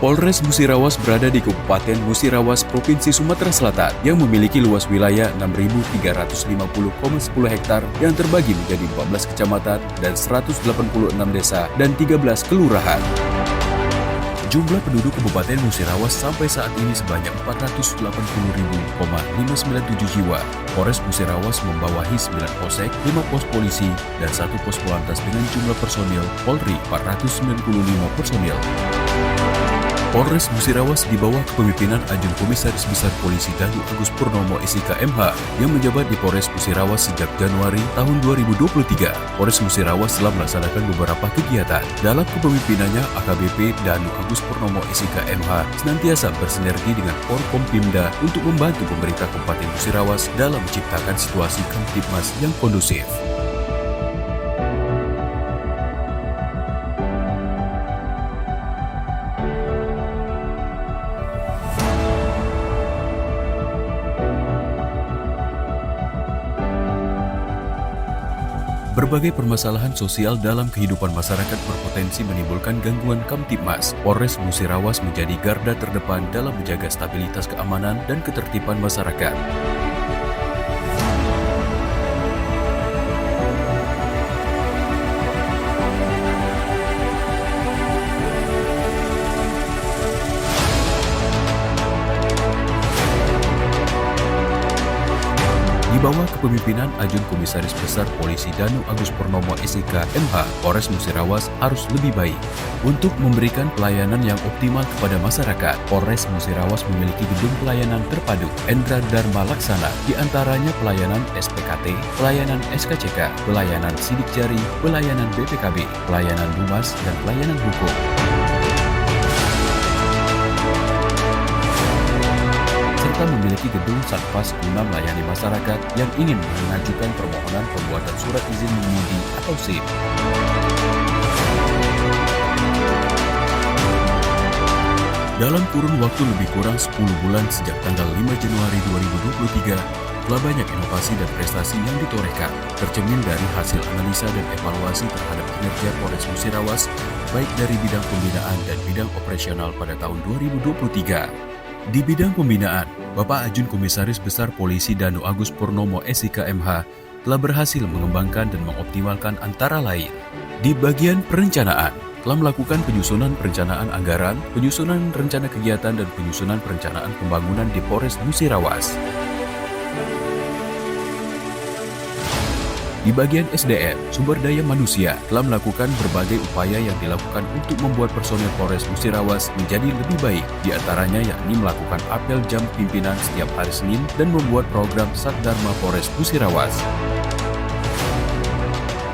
Polres Musirawas berada di Kabupaten Musirawas, Provinsi Sumatera Selatan yang memiliki luas wilayah 6.350,10 hektar yang terbagi menjadi 14 kecamatan dan 186 desa dan 13 kelurahan. Jumlah penduduk Kabupaten Musirawas sampai saat ini sebanyak 480.059 jiwa. Polres Musirawas membawahi 9 polsek, 5 pos polisi, dan 1 pos polantas dengan jumlah personil Polri 495 personil. Polres Musirawas di bawah kepemimpinan Ajun Komisaris Besar Polisi Danu Agus Purnomo SIK MH yang menjabat di Polres Musirawas sejak Januari tahun 2023. Polres Musirawas telah melaksanakan beberapa kegiatan. Dalam kepemimpinannya, AKBP Danu Agus Purnomo SIK MH senantiasa bersinergi dengan Forkompimda untuk membantu pemerintah Kabupaten Musirawas dalam menciptakan situasi Kamtibmas yang kondusif. Berbagai permasalahan sosial dalam kehidupan masyarakat berpotensi menimbulkan gangguan Kamtibmas. Polres Musirawas menjadi garda terdepan dalam menjaga stabilitas keamanan dan ketertiban masyarakat. Di bawah kepemimpinan Ajun Komisaris Besar Polisi Danu Agus Purnomo SIK MH, Polres Musirawas harus lebih baik untuk memberikan pelayanan yang optimal kepada masyarakat. Polres Musirawas memiliki gedung pelayanan terpadu Endra Dharma Laksana, di antaranya pelayanan SPKT, pelayanan SKCK, pelayanan sidik jari, pelayanan BPKB, pelayanan Dumas, dan pelayanan hukum. Serta memiliki gedung Satpas guna melayani masyarakat yang ingin mengajukan permohonan pembuatan surat izin mengemudi atau SIM. Dalam kurun waktu lebih kurang 10 bulan sejak tanggal 5 Januari 2023, telah banyak inovasi dan prestasi yang ditorehkan, tercermin dari hasil analisa dan evaluasi terhadap kinerja Polres Musirawas, baik dari bidang pembinaan dan bidang operasional pada tahun 2023. Di bidang pembinaan, Bapak Ajun Komisaris Besar Polisi Danu Agus Purnomo SIK MH telah berhasil mengembangkan dan mengoptimalkan antara lain. Di bagian perencanaan, telah melakukan penyusunan perencanaan anggaran, penyusunan rencana kegiatan, dan penyusunan perencanaan pembangunan di Polres Musirawas. Di bagian SDM, sumber daya manusia, telah melakukan berbagai upaya yang dilakukan untuk membuat personil Polres Musirawas menjadi lebih baik, di antaranya yakni melakukan apel jam pimpinan setiap hari Senin dan membuat program Satdharma Polres Musirawas.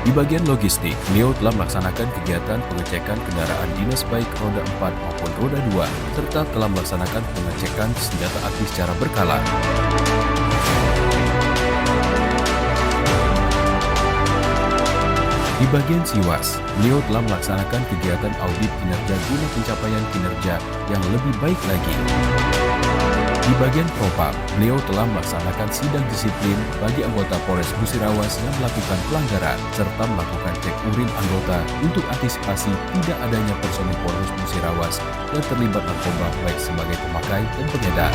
Di bagian logistik, beliau telah melaksanakan kegiatan pengecekan kendaraan dinas baik roda 4 maupun roda 2, serta telah melaksanakan pengecekan senjata api secara berkala. Di bagian Siwas, beliau telah melaksanakan kegiatan audit kinerja guna pencapaian kinerja yang lebih baik lagi. Di bagian Propam, beliau telah melaksanakan sidang disiplin bagi anggota Polres Musirawas yang melakukan pelanggaran, serta melakukan cek urin anggota untuk antisipasi tidak adanya personil Polres Musirawas yang terlibat narkoba baik sebagai pemakai dan pengedar.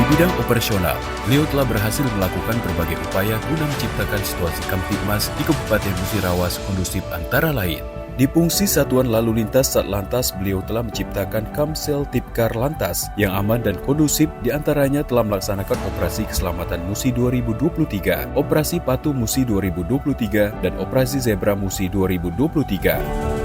Di bidang operasional, beliau telah berhasil melakukan berbagai upaya guna menciptakan situasi Kamtibmas di Kabupaten Musirawas kondusif antara lain. Di fungsi Satuan Lalu Lintas Satlantas, beliau telah menciptakan Kamsel Tipkar Lantas yang aman dan kondusif, diantaranya telah melaksanakan Operasi Keselamatan Musi 2023, Operasi Patuh Musi 2023, dan Operasi Zebra Musi 2023.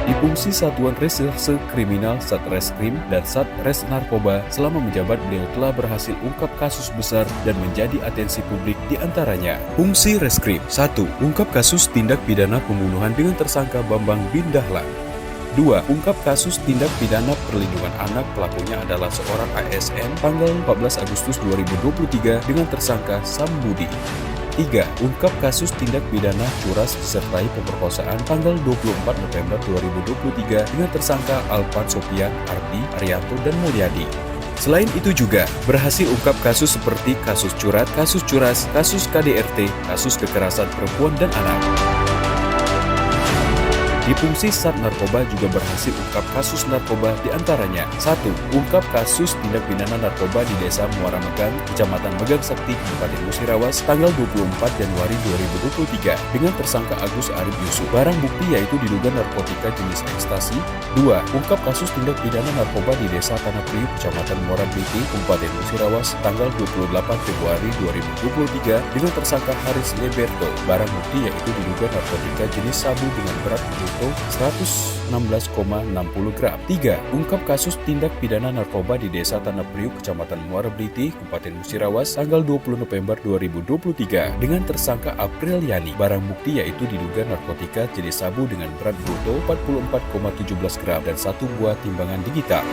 Di fungsi Satuan Reserse Kriminal Satreskrim dan Satres Narkoba, selama menjabat beliau telah berhasil ungkap kasus besar dan menjadi atensi publik, di antaranya fungsi Reskrim 1. Ungkap kasus tindak pidana pembunuhan dengan tersangka Bambang bin Dahlan. 2. Ungkap kasus tindak pidana perlindungan anak, pelakunya adalah seorang ASN, tanggal 14 Agustus 2023 dengan tersangka Sam Budi. 3. Ungkap kasus tindak pidana curas disertai pemerkosaan tanggal 24 November 2023 dengan tersangka Alvan Sofian, Ardi, Arianto, dan Mulyadi. Selain itu juga berhasil ungkap kasus seperti kasus curat, kasus curas, kasus KDRT, kasus kekerasan perempuan dan anak. Di fungsi Sat Narkoba juga berhasil ungkap kasus narkoba diantaranya 1. Ungkap kasus tindak pidana narkoba di Desa Muara Megang, Kecamatan Megang Sakti, Kabupaten Musirawas, tanggal 24 Januari 2023 dengan tersangka Agus Arif Yusuf. Barang bukti yaitu diduga narkotika jenis ekstasi. 2. Ungkap kasus tindak pidana narkoba di Desa Tanah Priuk, Kecamatan Muara Beliti, Kabupaten Musirawas, tanggal 28 Februari 2023 dengan tersangka Haris Leberto. Barang bukti yaitu diduga narkotika jenis sabu dengan berat 116,60 gram. 3. Ungkap kasus tindak pidana narkoba di Desa Tanah Priuk, Kecamatan Muara Beliti, Kabupaten Musirawas, tanggal 20 November 2023 dengan tersangka April Yani. Barang bukti yaitu diduga narkotika jenis sabu dengan berat bruto 44,17 gram dan 1 buah timbangan digital.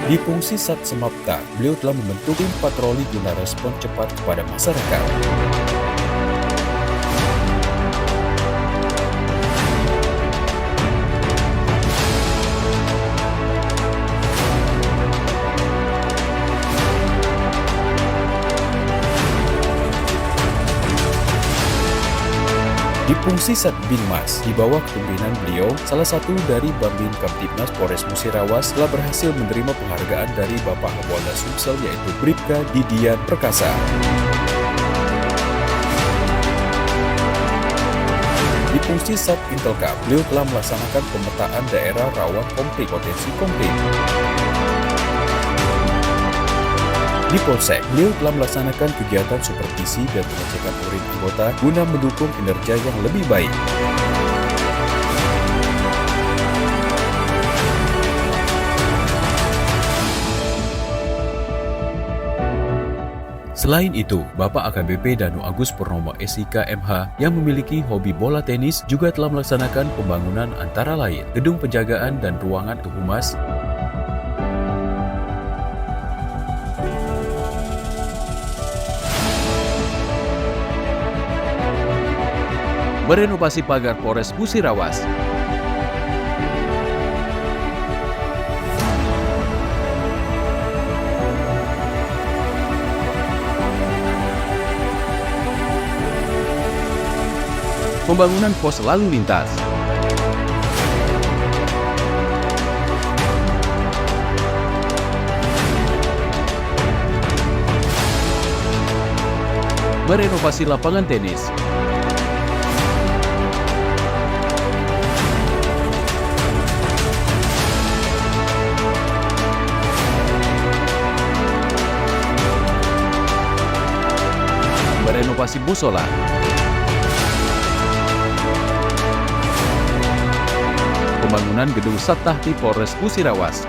Di fungsi Sat Semapta, beliau telah membentuk tim patroli guna respon cepat kepada masyarakat. Di fungsi Sat Binmas, di bawah kepemimpinan beliau, salah satu dari Bambin Kamtibmas Polres Musirawas telah berhasil menerima penghargaan dari Bapak Kapolda Sumsel yaitu Bribka Didian Perkasa. Di fungsi Sat Intelkam, beliau telah melaksanakan pemetaan daerah rawan konflik potensi konflik. Di Polsek, beliau telah melaksanakan kegiatan supervisi dan pengecekan urin anggota guna mendukung kinerja yang lebih baik. Selain itu, Bapak AKBP Danu Agus Purnomo SIK MH yang memiliki hobi bola tenis juga telah melaksanakan pembangunan antara lain gedung penjagaan dan ruangan kehumas, merenovasi pagar Polres Musirawas, pembangunan pos lalu lintas, merenovasi lapangan tenis, merenovasi musola, pembangunan gedung Sattahti Polres Musirawas,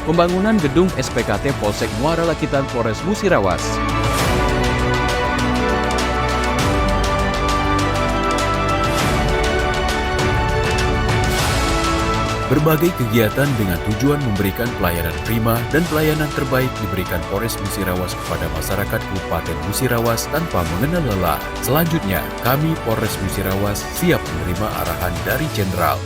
pembangunan gedung SPKT Polsek Muara Lakitan Polres Musirawas, berbagai kegiatan dengan tujuan memberikan pelayanan prima dan pelayanan terbaik diberikan Polres Musirawas kepada masyarakat Kabupaten Musirawas tanpa mengenal lelah. Selanjutnya, kami Polres Musirawas siap menerima arahan dari Jenderal.